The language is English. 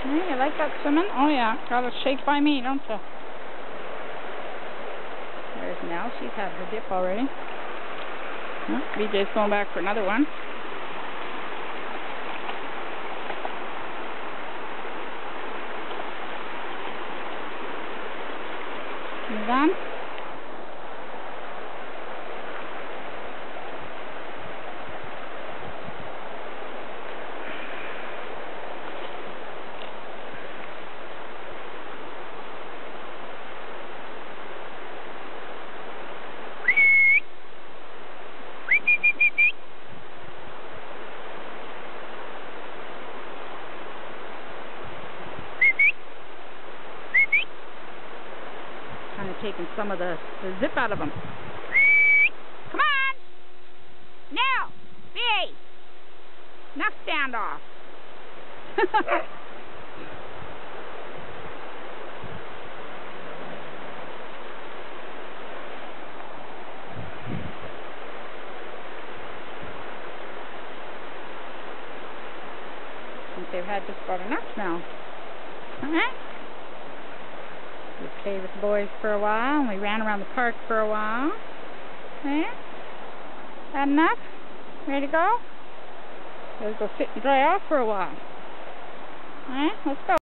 Hey, you like that swimming? Oh yeah, got a shake by me, don't you? There's Nell. She's had her dip already. Oh, BJ's going back for another one. You done? Kind of taking some of the zip out of them. Come on! Now! Hey! Enough standoff. I think they've had just about enough now. We played with the boys for a while, and we ran around the park for a while. Had enough? Ready to go? Let's go sit and dry off for a while. Let's go.